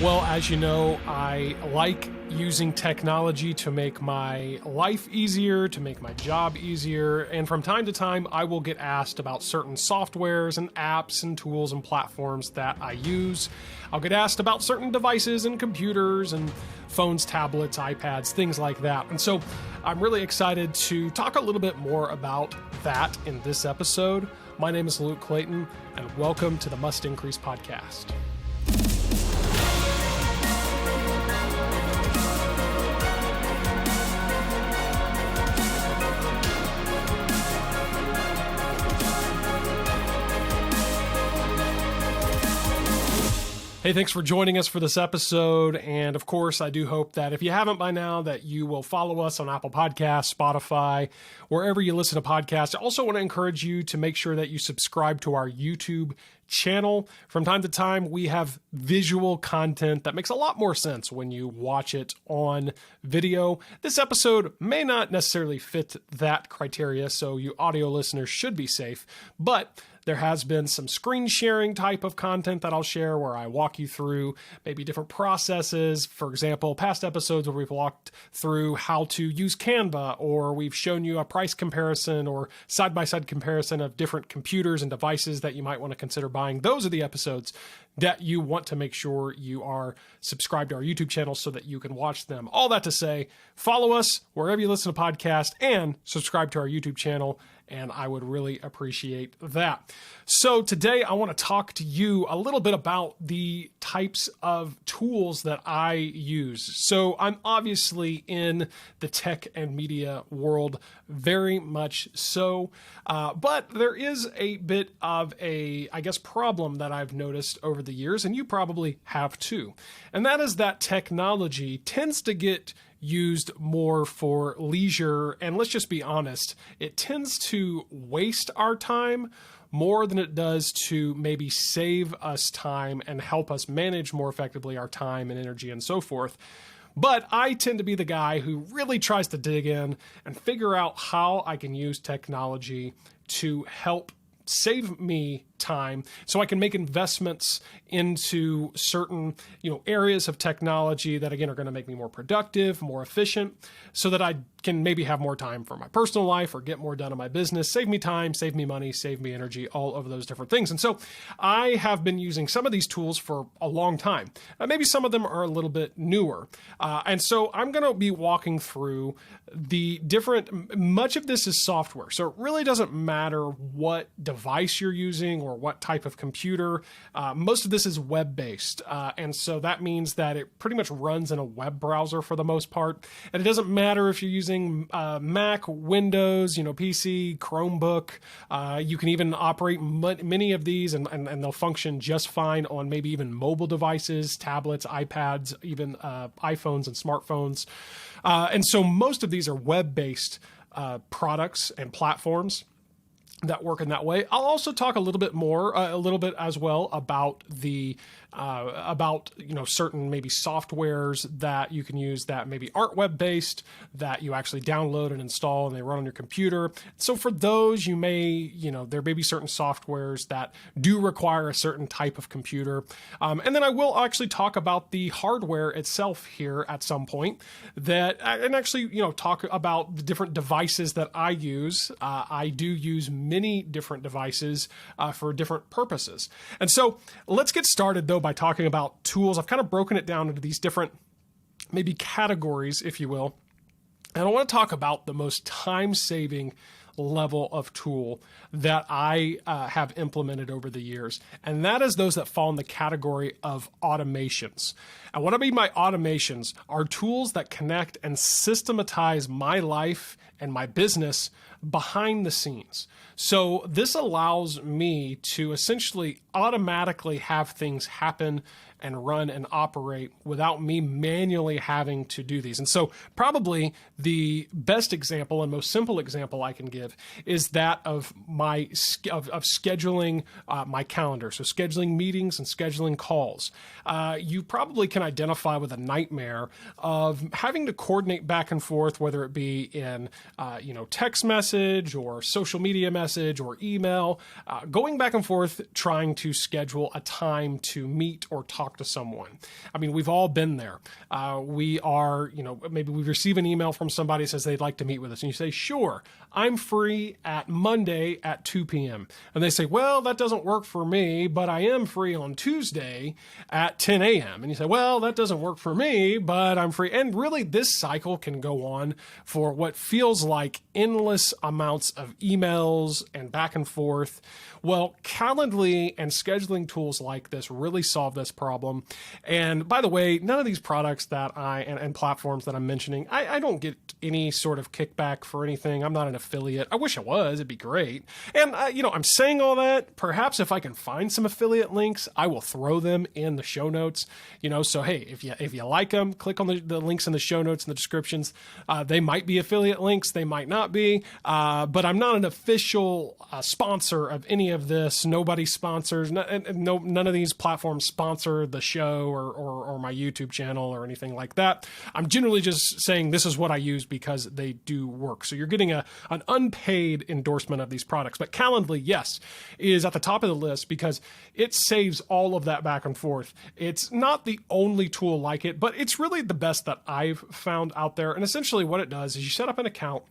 Well, as you know, I like using technology to make my life easier, to make my job easier, and from time to time, I will get asked about certain softwares and apps and tools and platforms that I use. I'll get asked about certain devices and computers and phones, tablets, iPads, things like that. And so I'm really excited to talk a little bit more about that in this episode. My name is Luke Clayton, and welcome to the Must Increase podcast. Hey, thanks for joining us for this episode. And of course, I do hope that if you haven't by now, that you will follow us on Apple Podcasts, Spotify, wherever you listen to podcasts. I also want to encourage you to make sure that you subscribe to our YouTube channel. From time to time, we have visual content that makes a lot more sense when you watch it on video. This episode may not necessarily fit that criteria, so you audio listeners should be safe, but there has been some screen sharing type of content that I'll share where I walk you through maybe different processes. For example, past episodes where we've walked through how to use Canva, or we've shown you a price comparison or side-by-side comparison of different computers and devices that you might want to consider buying. Those are the episodes that you want to make sure you are subscribed to our YouTube channel so that you can watch them. All that to say, follow us wherever you listen to podcasts and subscribe to our YouTube channel, and I would really appreciate that. So today I want to talk to you a little bit about the types of tools that I use. So I'm obviously in the tech and media world, very much so, but there is a bit of a, problem that I've noticed over the years, and you probably have too. And that is that technology tends to get used more for leisure, and let's just be honest, it tends to waste our time more than it does to maybe save us time and help us manage more effectively our time and energy and so forth. But I tend to be the guy who really tries to dig in and figure out how I can use technology to help save me time so I can make investments into certain, areas of technology that again are going to make me more productive, more efficient, so that I can maybe have more time for my personal life or get more done in my business, save me time, save me money, save me energy, all of those different things. And so I have been using some of these tools for a long time. Maybe some of them are a little bit newer. And so I'm going to be walking through the different, much of this is software. So it really doesn't matter what device you're using or what type of computer. Most of this is web-based. And so that means that it pretty much runs in a web browser for the most part. And it doesn't matter if you're using Mac, Windows, PC, Chromebook. You can even operate many of these and they'll function just fine on maybe even mobile devices, tablets, iPads, even iPhones and smartphones. And so most of these are web-based products and platforms that work in that way. I'll also talk a little bit as well about the certain maybe softwares that you can use that maybe aren't web-based, that you actually download and install and they run on your computer. So for those, you may, there may be certain softwares that do require a certain type of computer. And then I will actually talk about the hardware itself here at some point and actually, talk about the different devices that I use. I do use many different devices for different purposes. And so let's get started though by talking about tools. I've kind of broken it down into these different maybe categories, if you will. And I want to talk about the most time-saving level of tool that I have implemented over the years. And that is those that fall in the category of automations. And what I mean by automations are tools that connect and systematize my life and my business behind the scenes. So this allows me to essentially automatically have things happen and run and operate without me manually having to do these. And so probably the best example and most simple example I can give is that of my scheduling my calendar. So scheduling meetings and scheduling calls. You probably can identify with a nightmare of having to coordinate back and forth, whether it be in text message message or social media message or email, going back and forth trying to schedule a time to meet or talk to someone. I mean, we've all been there. We are, maybe we receive an email from somebody that says they'd like to meet with us, and you say, sure, I'm free at Monday at 2 p.m. And they say, well, that doesn't work for me, but I am free on Tuesday at 10 a.m. And you say, well, that doesn't work for me, but I'm free. And really, this cycle can go on for what feels like endless amounts of emails and back and forth. Well, Calendly and scheduling tools like this really solve this problem. And by the way, none of these products that and platforms that I'm mentioning, I don't get any sort of kickback for anything. I'm not an affiliate. I wish I was. It'd be great. And, I'm saying all that. Perhaps if I can find some affiliate links, I will throw them in the show notes. So, hey, if you like them, click on the links in the show notes and the descriptions. They might be affiliate links. They might not be. But I'm not an official sponsor of any of this. Nobody sponsors. None of these platforms sponsor the show or my YouTube channel or anything like that. I'm generally just saying this is what I use because they do work. So you're getting an unpaid endorsement of these products. But Calendly, yes, is at the top of the list because it saves all of that back and forth. It's not the only tool like it, but it's really the best that I've found out there. And essentially what it does is you set up an account.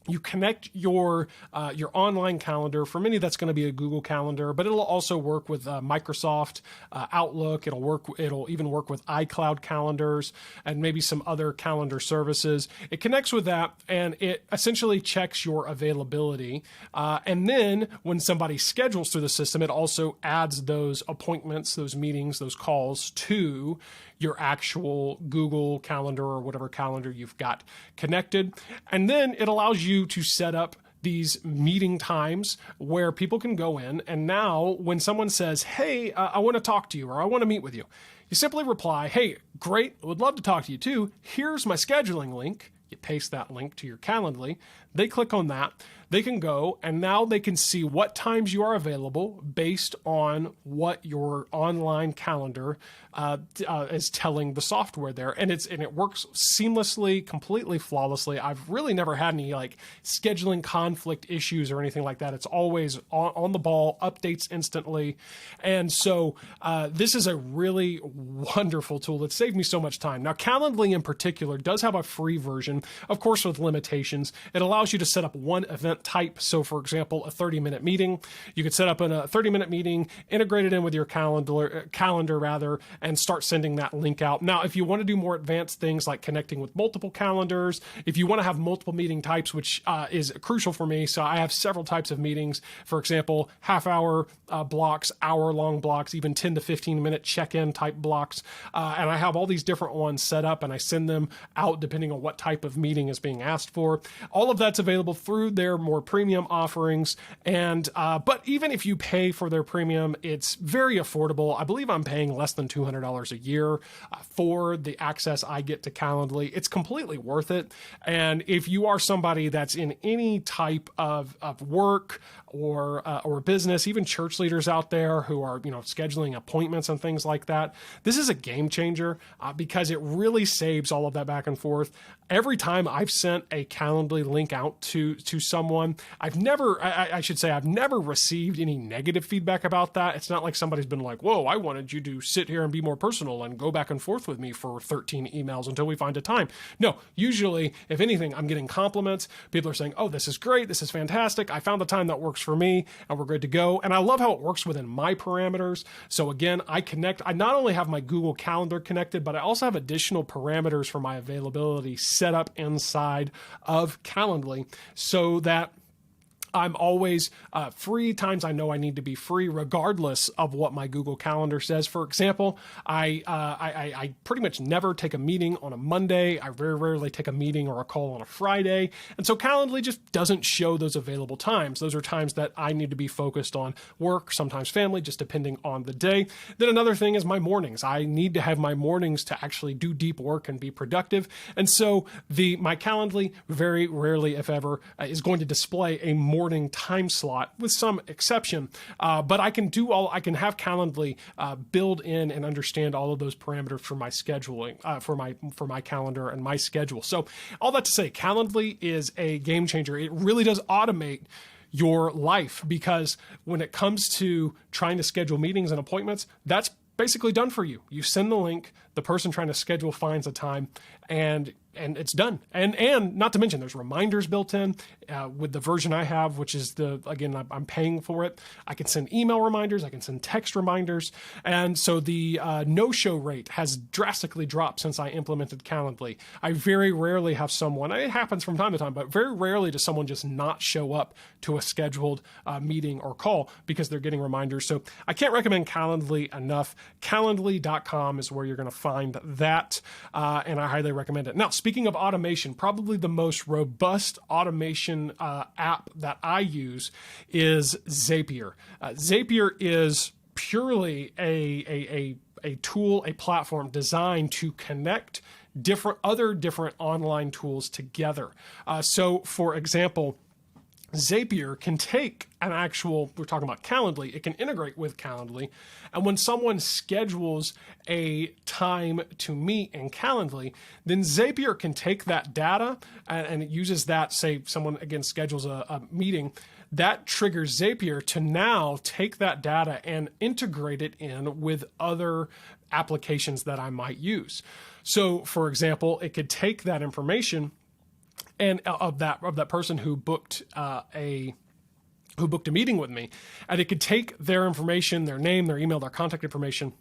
You connect your online calendar. For many, that's going to be a Google Calendar, but it'll also work with Microsoft Outlook. It'll even work with iCloud calendars and maybe some other calendar services. It connects with that, and it essentially checks your availability. And then when somebody schedules through the system, it also adds those appointments, those meetings, those calls to your actual Google Calendar or whatever calendar you've got connected. And then it allows you to set up these meeting times where people can go in. And now when someone says, hey, I want to talk to you or I want to meet with you, you simply reply, hey, great, would love to talk to you too. Here's my scheduling link. You paste that link to your Calendly. They click on that. They can go, and now they can see what times you are available based on what your online calendar is telling the software there. And it works seamlessly, completely flawlessly. I've really never had any scheduling conflict issues or anything like that. It's always on the ball, updates instantly. And so this is a really wonderful tool. It saved me so much time. Now, Calendly in particular does have a free version, of course, with limitations. It allows you to set up one event type. So for example, a 30-minute meeting, you could set up a 30-minute meeting, integrate it in with your calendar, and start sending that link out. Now, if you want to do more advanced things like connecting with multiple calendars, if you want to have multiple meeting types, which is crucial for me. So I have several types of meetings, for example, half-hour blocks, hour-long blocks, even 10 to 15-minute check-in type blocks. And I have all these different ones set up, and I send them out depending on what type of meeting is being asked for. All of that's available through their more premium offerings. And but even if you pay for their premium, it's very affordable. I believe I'm paying less than $200 a year for the access I get to Calendly. It's completely worth it. And if you are somebody that's in any type of work or business, even church leaders out there who are scheduling appointments and things like that, this is a game changer because it really saves all of that back and forth. Every time I've sent a Calendly link out to someone, I've never received any negative feedback about that. It's not like somebody's been like, whoa, I wanted you to sit here and be more personal and go back and forth with me for 13 emails until we find a time. No, usually, if anything, I'm getting compliments. People are saying, oh, this is great. This is fantastic. I found the time that works for me and we're good to go. And I love how it works within my parameters. So again, I not only have my Google Calendar connected, but I also have additional parameters for my availability set up inside of Calendly so that I'm always free times I know I need to be free, regardless of what my Google Calendar says. For example, I pretty much never take a meeting on a Monday. I very rarely take a meeting or a call on a Friday. And so Calendly just doesn't show those available times. Those are times that I need to be focused on work, sometimes family, just depending on the day. Then another thing is my mornings. I need to have my mornings to actually do deep work and be productive. And so my Calendly very rarely, if ever, is going to display a morning morning time slot with some exception. But I can have Calendly build in and understand all of those parameters for my scheduling, for my calendar and my schedule. So all that to say, Calendly is a game changer. It really does automate your life, because when it comes to trying to schedule meetings and appointments, that's basically done for you. You send the link, the person trying to schedule finds a time, and it's done. And not to mention, there's reminders built in with the version I have, which is I'm paying for it. I can send email reminders, I can send text reminders. And so the no-show rate has drastically dropped since I implemented Calendly. I very rarely have someone, it happens from time to time, but very rarely does someone just not show up to a scheduled meeting or call because they're getting reminders. So I can't recommend Calendly enough. Calendly.com is where you're going to find that, and I highly recommend it. Now, speaking of automation, probably the most robust automation app that I use is Zapier. Zapier is purely a tool, a platform designed to connect different online tools together. So, for example, Zapier can take we're talking about Calendly, it can integrate with Calendly. And when someone schedules a time to meet in Calendly, then Zapier can take that data and it uses that, say someone again schedules a meeting, that triggers Zapier to now take that data and integrate it in with other applications that I might use. So for example, it could take that information and of that person who booked a meeting with me, and it could take their information, their name, their email, their contact information,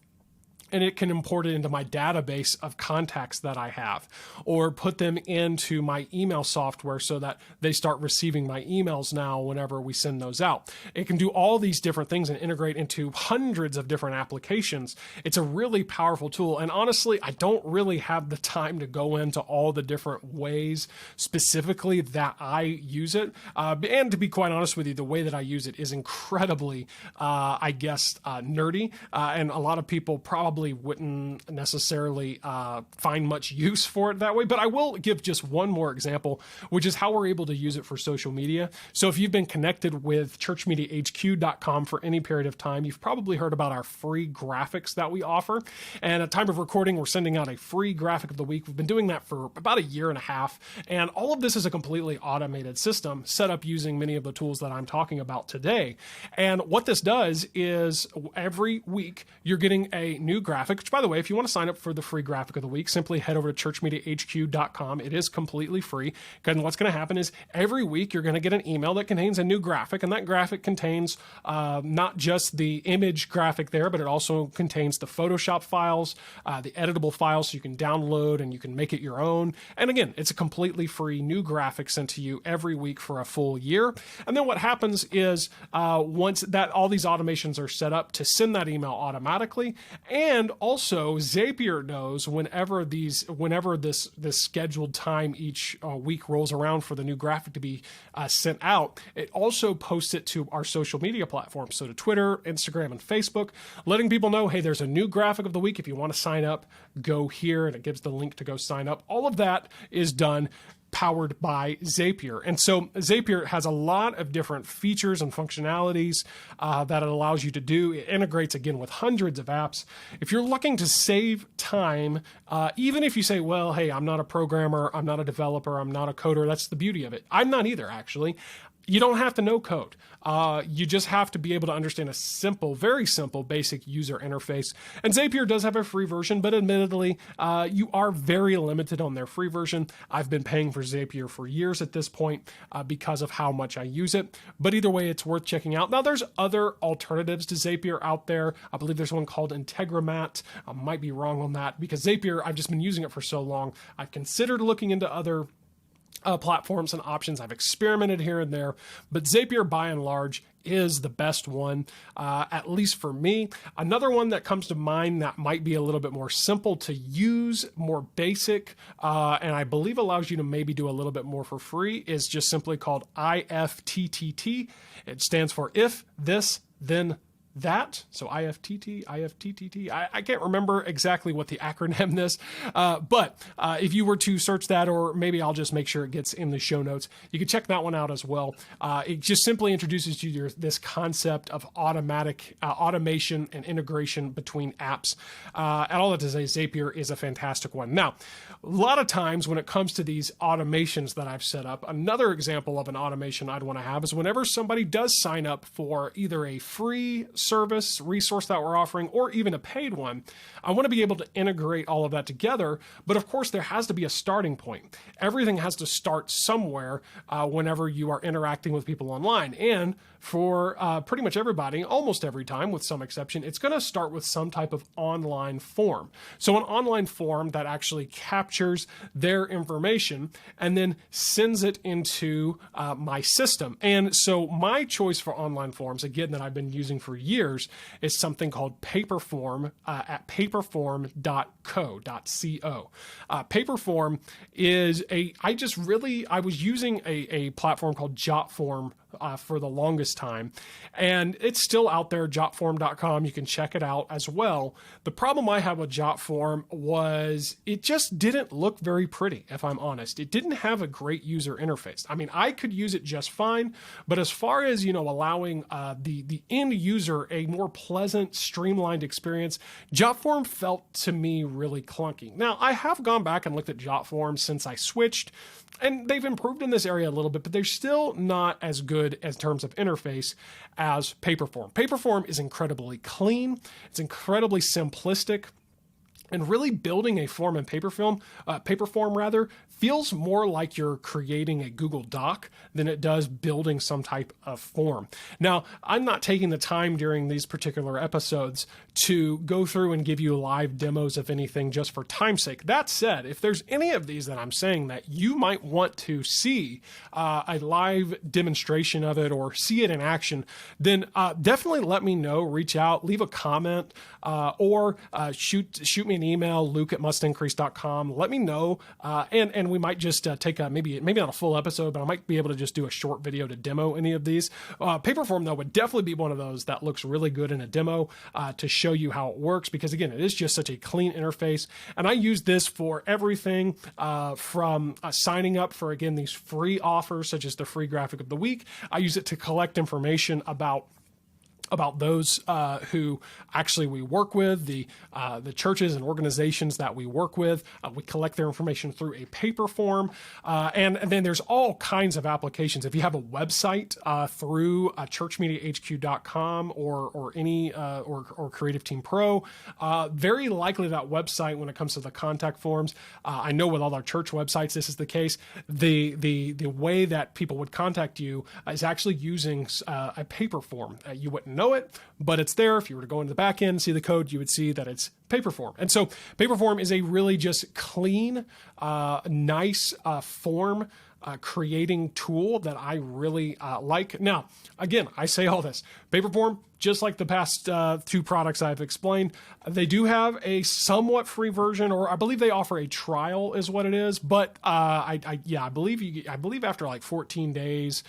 and it can import it into my database of contacts that I have, or put them into my email software so that they start receiving my emails now whenever we send those out. It can do all these different things and integrate into hundreds of different applications. It's a really powerful tool. And honestly, I don't really have the time to go into all the different ways specifically that I use it. And to be quite honest with you, the way that I use it is incredibly, nerdy. And a lot of people probably wouldn't necessarily find much use for it that way, but I will give just one more example, which is how we're able to use it for social media. So if you've been connected with churchmediahq.com for any period of time, you've probably heard about our free graphics that we offer. And at time of recording, we're sending out a free graphic of the week. We've been doing that for about a year and a half. And all of this is a completely automated system set up using many of the tools that I'm talking about today. And what this does is every week you're getting a new graphic, which by the way, if you want to sign up for the free graphic of the week, simply head over to churchmediahq.com. It is completely free. And what's going to happen is every week you're going to get an email that contains a new graphic, and that graphic contains not just the image graphic there, but it also contains the Photoshop files, the editable files, so you can download and you can make it your own. And again, it's a completely free new graphic sent to you every week for a full year. And then what happens is once that all these automations are set up to send that email automatically, and also Zapier knows whenever this scheduled time each week rolls around for the new graphic to be sent out, it also posts it to our social media platforms, so to Twitter, Instagram, and Facebook, letting people know, hey, there's a new graphic of the week. If you want to sign up, go here, and it gives the link to go sign up. All of that is done powered by Zapier. And so Zapier has a lot of different features and functionalities that it allows you to do. It integrates, again, with hundreds of apps. If you're looking to save time, even if you say, well, hey, I'm not a programmer, I'm not a developer, I'm not a coder, that's the beauty of it. I'm not either, actually. You don't have to know code. You just have to be able to understand a simple, very simple, basic user interface. And Zapier does have a free version, but admittedly, you are very limited on their free version. I've been paying for Zapier for years at this point because of how much I use it. But either way, it's worth checking out. Now, there's other alternatives to Zapier out there. I believe there's one called Integromat. I might be wrong on that because Zapier, I've just been using it for so long. I've considered looking into other platforms and options. I've experimented here and there, but Zapier by and large is the best one, at least for me. Another one that comes to mind that might be a little bit more simple to use, more basic, and I believe allows you to maybe do a little bit more for free is just simply called IFTTT. It stands for if, this, then So IFTTT. I can't remember exactly what the acronym is, but if you were to search that, or maybe I'll just make sure it gets in the show notes, you can check that one out as well. It just simply introduces you to this concept of automatic automation and integration between apps. And all that to say, Zapier is a fantastic one. Now, a lot of times when it comes to these automations that I've set up, another example of an automation I'd want to have is whenever somebody does sign up for either a free service resource that we're offering or even a paid one, I want to be able to integrate all of that together. But of course, there has to be a starting point. Everything has to start somewhere whenever you are interacting with people online. And for pretty much everybody, almost every time with some exception, it's going to start with some type of online form. So an online form that actually captures their information and then sends it into my system. And so my choice for online forms, again, that I've been using for years, is something called Paperform at paperform.co. Paperform is I was using a platform called Jotform for the longest time, and it's still out there, jotform.com. You can check it out as well. The problem I had with Jotform was it just didn't look very pretty, if I'm honest. It didn't have a great user interface. I mean, I could use it just fine, but as far as, allowing the end user a more pleasant, streamlined experience, Jotform felt to me really clunky. Now, I have gone back and looked at Jotform since I switched, and they've improved in this area a little bit, but they're still not as good in terms of interface as Paperform. Paperform is incredibly clean. It's incredibly simplistic. And really building a form in Paperform feels more like you're creating a Google Doc than it does building some type of form. Now, I'm not taking the time during these particular episodes to go through and give you live demos of anything just for time's sake. That said, if there's any of these that I'm saying that you might want to see a live demonstration of it or see it in action, then definitely let me know, reach out, leave a comment, or shoot me an email, luke@mustincrease.com. Let me know, and we might just take maybe not a full episode, but I might be able to just do a short video to demo any of these. Paperform, though, would definitely be one of those that looks really good in a demo to show you how it works, because again, it is just such a clean interface. And I use this for everything from signing up for, again, these free offers, such as the free graphic of the week. I use it to collect information about those who actually we work with, the churches and organizations that we work with. We collect their information through a paper form. And then there's all kinds of applications. If you have a website through churchmediahq.com or any or Creative Team Pro, very likely that website, when it comes to the contact forms, I know with all our church websites this is the case. The way that people would contact you is actually using a paper form. You wouldn't know it, but it's there. If you were to go into the back end and see the code, you would see that it's Paperform. And so Paperform is a really just clean, nice form creating tool that I really like. Now, again, I say all this. Paperform, just like the past two products I've explained, they do have a somewhat free version, or I believe they offer a trial is what it is. But I believe after like 14 days,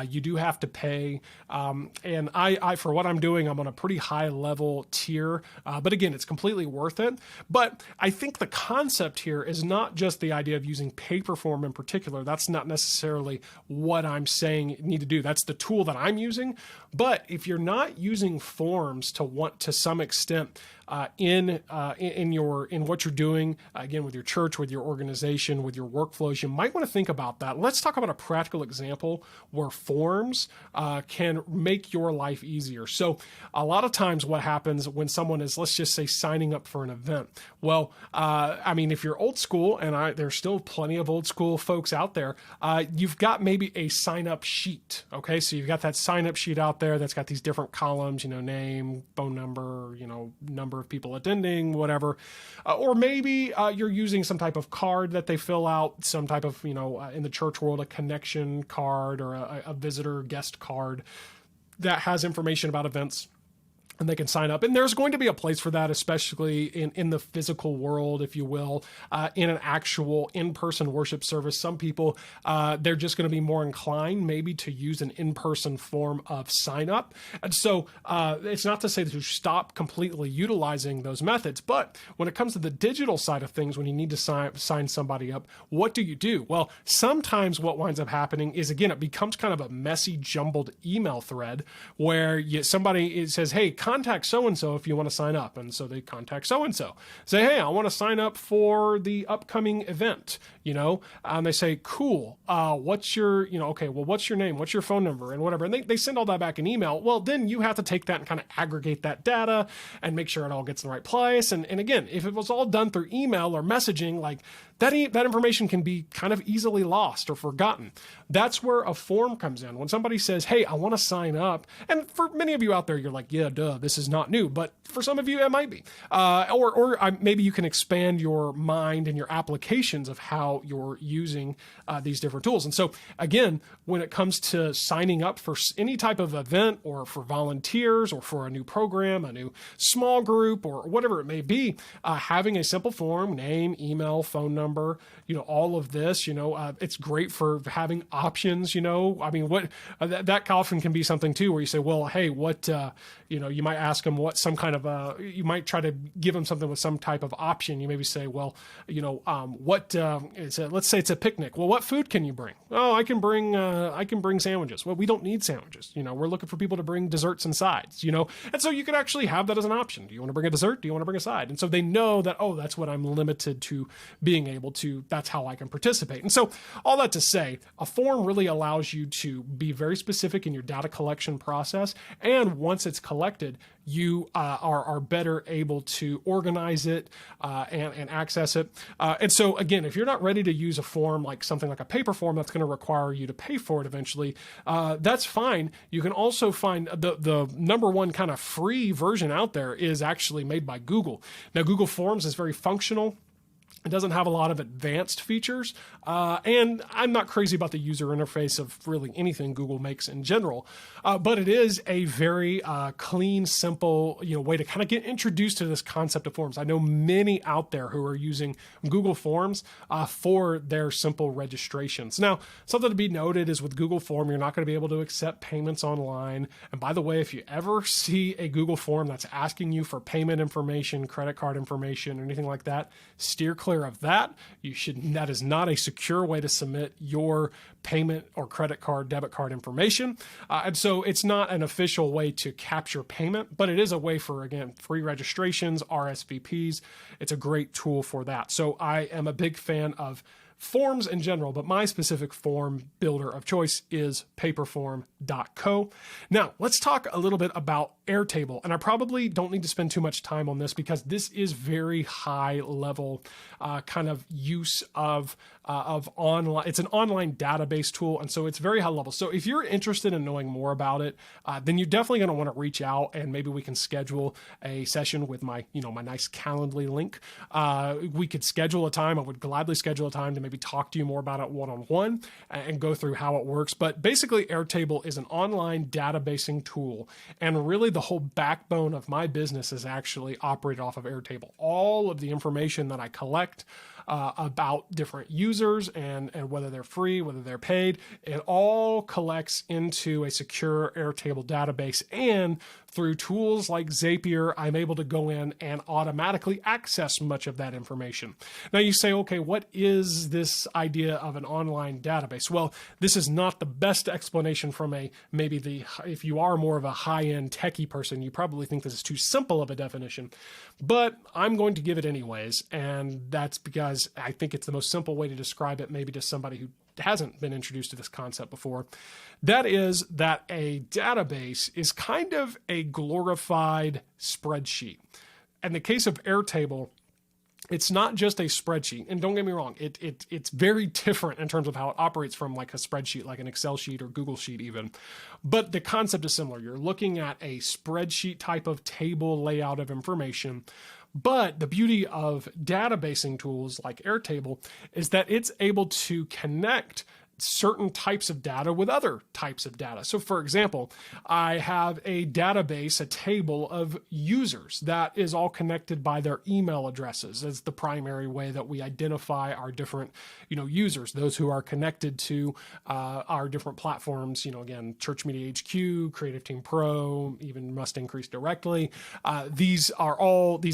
you do have to pay. And I for what I'm doing, I'm on a pretty high level tier. But again, it's completely worth it. But I think the concept here is not just the idea of using Paperform in particular. That's not necessarily what I'm saying you need to do. That's the tool that I'm using. But if you're not using forms to some extent in what you're doing, again, with your church, with your organization, with your workflows, you might want to think about that. Let's talk about a practical example where forms can make your life easier. So a lot of times what happens when someone is, let's just say, signing up for an event. Well, I mean, if you're old school, and there's still plenty of old school folks out there, you've got maybe a sign-up sheet, okay? So you've got that sign-up sheet out there that's got these different columns, name, phone number, number of people attending, whatever. Or maybe you're using some type of card that they fill out, some type of, in the church world, a connection card or a visitor guest card that has information about events. and they can sign up. And there's going to be a place for that, especially in the physical world, if you will, in an actual in-person worship service. Some people, they're just going to be more inclined maybe to use an in-person form of sign up. And so it's not to say that you stop completely utilizing those methods, but when it comes to the digital side of things, when you need to sign somebody up, what do you do? Well, sometimes what winds up happening is, again, it becomes kind of a messy, jumbled email thread where somebody says, hey, contact so-and-so if you want to sign up. And so they contact so-and-so. Say, hey, I want to sign up for the upcoming event, and they say, cool. What's your, okay, well, what's your name? What's your phone number and whatever. And they send all that back in email. Well, then you have to take that and kind of aggregate that data and make sure it all gets in the right place. And again, if it was all done through email or messaging, like that information can be kind of easily lost or forgotten. That's where a form comes in. When somebody says, hey, I want to sign up. And for many of you out there, you're like, yeah, duh, this is not new. But for some of you, it might be. Or maybe you can expand your mind and your applications of how you're using these different tools. And so again, when it comes to signing up for any type of event or for volunteers or for a new program, a new small group or whatever it may be, having a simple form, name, email, phone number, all of this, it's great for having options, I mean, what that often can be something too, where you say, well, hey, what, you might ask them what some kind of, you might try to give them something with some type of option. You maybe say, well, let's say it's a picnic. Well, what food can you bring? Oh, I can bring sandwiches. Well, we don't need sandwiches. We're looking for people to bring desserts and sides, and so you could actually have that as an option. Do you want to bring a dessert? Do you want to bring a side? And so they know that, oh, that's what I'm limited to being able to, that's how I can participate. And so all that to say, a form really allows you to be very specific in your data collection process. And once it's collected, you are better able to organize it and access it. And so again, if you're not ready to use a form like something like a paper form that's going to require you to pay for it eventually, that's fine. You can also find the number one kind of free version out there is actually made by Google. Now, Google Forms is very functional. It doesn't have a lot of advanced features, and I'm not crazy about the user interface of really anything Google makes in general, but it is a very clean, simple, way to kind of get introduced to this concept of forms. I know many out there who are using Google Forms for their simple registrations. Now, something to be noted is with Google Form, you're not going to be able to accept payments online. And by the way, if you ever see a Google Form that's asking you for payment information, credit card information, or anything like that, steer clear of that. That is not a secure way to submit your payment or credit card, debit card information. And so it's not an official way to capture payment, but it is a way for, again, free registrations, RSVPs. It's a great tool for that. So I am a big fan of forms in general, but my specific form builder of choice is paperform.co. Now, let's talk a little bit about Airtable. And I probably don't need to spend too much time on this because this is very high level kind of use of online. It's an online database tool. And so it's very high level. So if you're interested in knowing more about it, then you're definitely going to want to reach out and maybe we can schedule a session with my nice Calendly link. We could schedule a time. I would gladly schedule a time to maybe talk to you more about it one-on-one and go through how it works. But basically Airtable is an online databasing tool. And really the whole backbone of my business is actually operated off of Airtable. All of the information that I collect about different users and whether they're free, whether they're paid, it all collects into a secure Airtable database. And through tools like Zapier, I'm able to go in and automatically access much of that information. Now you say, okay, what is this idea of an online database? Well, this is not the best explanation from if you are more of a high-end techie person, you probably think this is too simple of a definition, but I'm going to give it anyways. And that's because I think it's the most simple way to describe it, maybe to somebody who hasn't been introduced to this concept before. That is that a database is kind of a glorified spreadsheet. In the case of Airtable, it's not just a spreadsheet. And don't get me wrong, it's very different in terms of how it operates from like a spreadsheet, like an Excel sheet or Google sheet even. But the concept is similar. You're looking at a spreadsheet type of table layout of information. But the beauty of databasing tools like Airtable is that it's able to connect certain types of data with other types of data. So for example, I have a database, a table of users that is all connected by their email addresses as the primary way that we identify our different, users, those who are connected to our different platforms, again, Church Media HQ, Creative Team Pro, even Must Increase Directly. These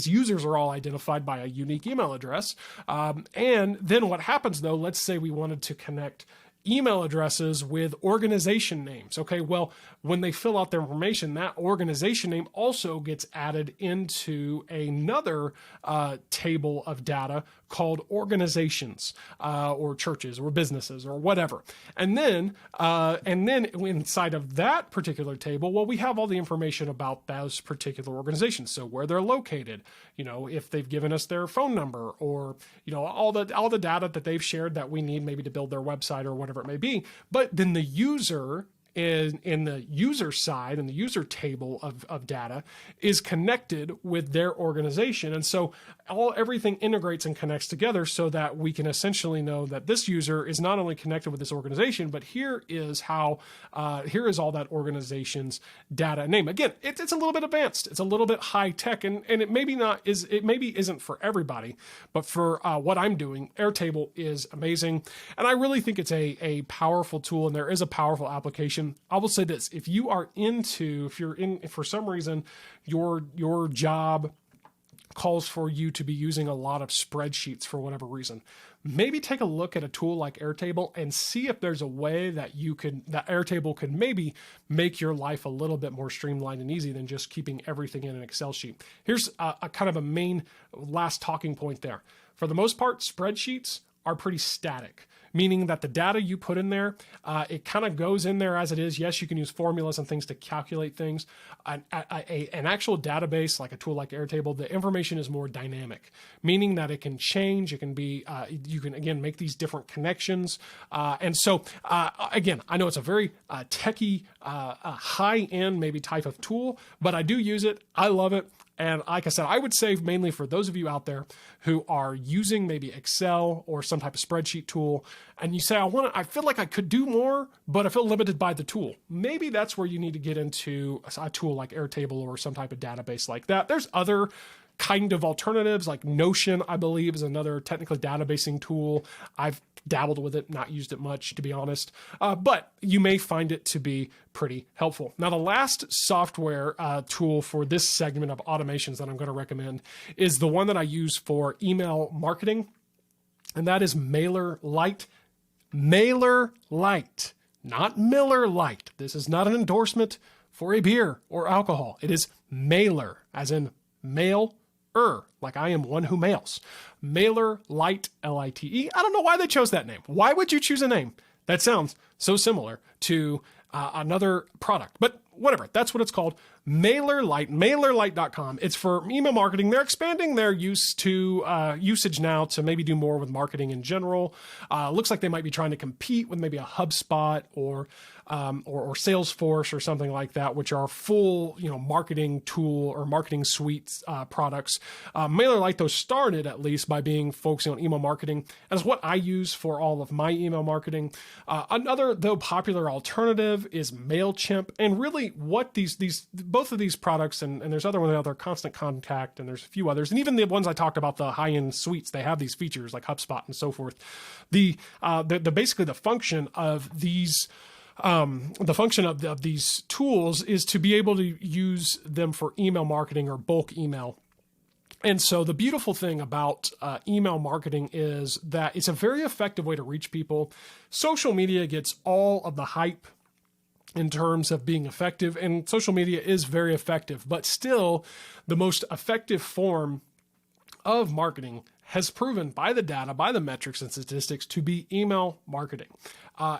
users are all identified by a unique email address. And then what happens though, let's say we wanted to connect email addresses with organization names. Okay, well, when they fill out their information, that organization name also gets added into another table of data called organizations or churches or businesses or whatever. And then inside of that particular table, well, we have all the information about those particular organizations. So where they're located, if they've given us their phone number or, all the data that they've shared that we need maybe to build their website or whatever it may be. But then the user in the user side and the user table of data is connected with their organization. And so everything integrates and connects together so that we can essentially know that this user is not only connected with this organization, but here is all that organization's data and name. Again, it's a little bit advanced. It's a little bit high tech, and it maybe isn't for everybody, but for what I'm doing, Airtable is amazing. And I really think it's a powerful tool, and there is a powerful application. I will say this: if for some reason your job calls for you to be using a lot of spreadsheets for whatever reason, maybe take a look at a tool like Airtable and see if there's a way that Airtable could maybe make your life a little bit more streamlined and easy than just keeping everything in an Excel sheet. Here's a kind of a main last talking point there. For the most part, spreadsheets are pretty static, meaning that the data you put in there, it kind of goes in there as it is. Yes, you can use formulas and things to calculate things. An actual database, like a tool like Airtable, the information is more dynamic, meaning that it can change. It can be, you can, again, make these different connections. And so, again, I know it's a very techie, high-end maybe type of tool, but I do use it. I love it. And like I said, I would say mainly for those of you out there who are using maybe Excel or some type of spreadsheet tool, and you say, I feel like I could do more, but I feel limited by the tool. Maybe that's where you need to get into a tool like Airtable or some type of database like that. There's other kind of alternatives, like Notion, I believe, is another technically databasing tool. I've dabbled with it, not used it much, to be honest, but you may find it to be pretty helpful. Now, the last software tool for this segment of automations that I'm going to recommend is the one that I use for email marketing, and that is MailerLite. MailerLite, not Miller Lite. This is not an endorsement for a beer or alcohol. It is Mailer, as in mail. Like I am one who mails. MailerLite, Lite. I don't know why they chose that name. Why would you choose a name that sounds so similar to another product? But whatever, that's what it's called. MailerLite, MailerLite.com. It's for email marketing. They're expanding their usage now to maybe do more with marketing in general. Looks like they might be trying to compete with maybe a HubSpot or Salesforce or something like that, which are full, marketing tool or marketing suites products. MailerLite, though, started at least by focusing on email marketing, as what I use for all of my email marketing. Another, though, popular alternative is MailChimp, and really what both of these products, and there's other ones out there, Constant Contact, and there's a few others, and even the ones I talked about, the high-end suites, they have these features like HubSpot and so forth. Basically the function of these. The function of these tools is to be able to use them for email marketing or bulk email. And so the beautiful thing about email marketing is that it's a very effective way to reach people. Social media gets all of the hype in terms of being effective, and social media is very effective, but still the most effective form of marketing has proven by the data, by the metrics and statistics, to be email marketing.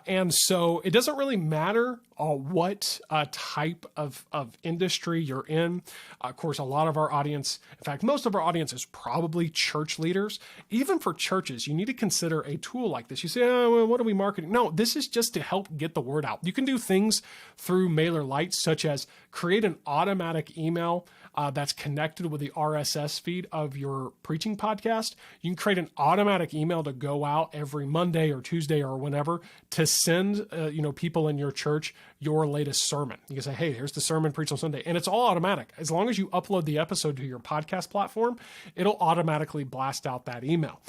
And so it doesn't really matter what type of industry you're in. Of course, a lot of our audience, in fact, most of our audience is probably church leaders. Even for churches, you need to consider a tool like this. You say, well, what are we marketing? No, this is just to help get the word out. You can do things through MailerLite, such as create an automatic email that's connected with the RSS feed of your preaching podcast, you can create an automatic email to go out every Monday or Tuesday or whenever to send people in your church your latest sermon. You can say, hey, here's the sermon preached on Sunday. And it's all automatic. As long as you upload the episode to your podcast platform, it'll automatically blast out that email.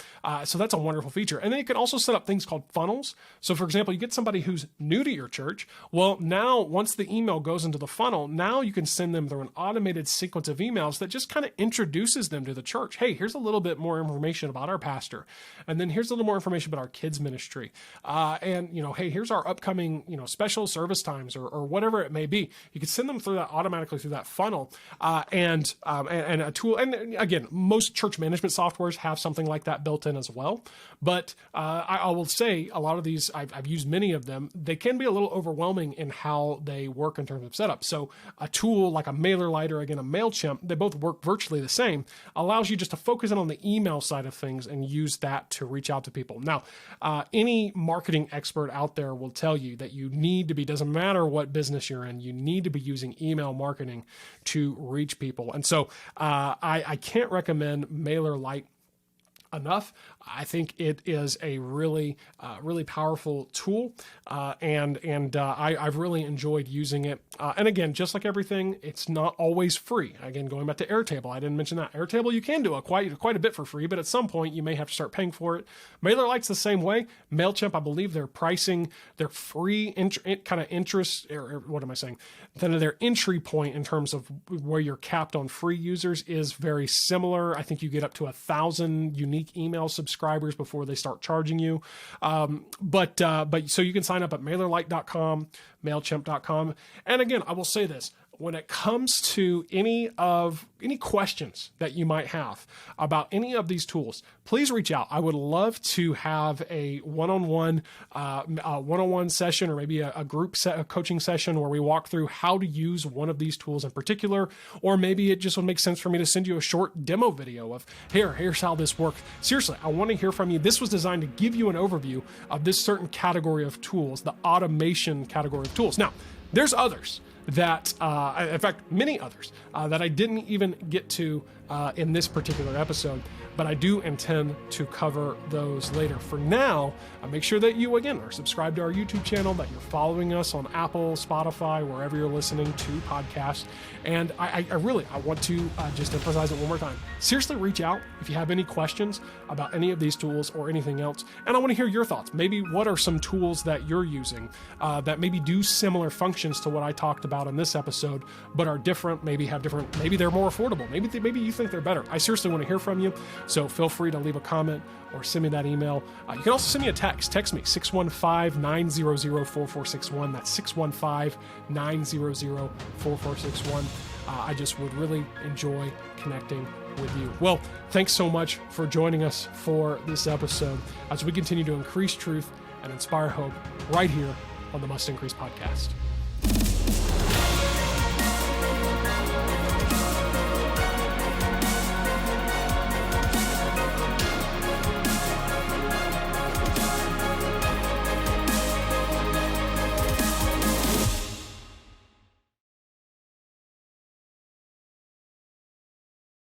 So that's a wonderful feature. And then you can also set up things called funnels. So for example, you get somebody who's new to your church. Well, now once the email goes into the funnel, now you can send them through an automated sequence of emails that just kind of introduces them to the church. Hey, here's a little bit more information about our pastor. And then here's a little more information about our kids ministry. Hey, here's our upcoming, special service times or whatever it may be. You can send them through that automatically through that funnel and a tool. And again, most church management softwares have something like that built in as well. But I will say a lot of these, I've used many of them. They can be a little overwhelming in how they work in terms of setup. So a tool like a MailerLite or again, a MailChimp, they both work virtually the same, allows you just to focus in on the email side of things and use that to reach out to people. Now, any marketing expert out there will tell you that you need to be, doesn't matter what business you're in, you need to be using email marketing to reach people. And so I can't recommend MailerLite enough. I think it is a really powerful tool, and I've really enjoyed using it. And again, just like everything, it's not always free. Again, going back to Airtable, I didn't mention that. Airtable, you can do quite a bit for free, but at some point you may have to start paying for it. MailerLite's the same way. MailChimp, I believe their pricing, their free kind of interest, or what am I saying? Then their entry point in terms of where you're capped on free users is very similar. I think you get up to 1,000 unique email subscribers before they start charging you. But so you can sign up at MailerLite.com, MailChimp.com. And again, I will say this. When it comes to any questions that you might have about any of these tools, please reach out. I would love to have a one-on-one session or maybe a group coaching session where we walk through how to use one of these tools in particular, or maybe it just would make sense for me to send you a short demo video of here's how this works. Seriously, I want to hear from you. This was designed to give you an overview of this certain category of tools, the automation category of tools. Now, there's others that, in fact, many others that I didn't even get to in this particular episode, but I do intend to cover those later. For now, make sure that you, again, are subscribed to our YouTube channel, that you're following us on Apple, Spotify, wherever you're listening to podcasts. And I want to just emphasize it one more time. Seriously, reach out if you have any questions about any of these tools or anything else. And I want to hear your thoughts. Maybe what are some tools that you're using that maybe do similar functions to what I talked about in this episode, but are different, maybe they're more affordable. Maybe you think they're better. I seriously want to hear from you. So feel free to leave a comment or send me that email. You can also send me a text. Text me, 615-900-4461. That's 615-900-4461. I just would really enjoy connecting with you. Well, thanks so much for joining us for this episode as we continue to increase truth and inspire hope right here on the Must Increase podcast.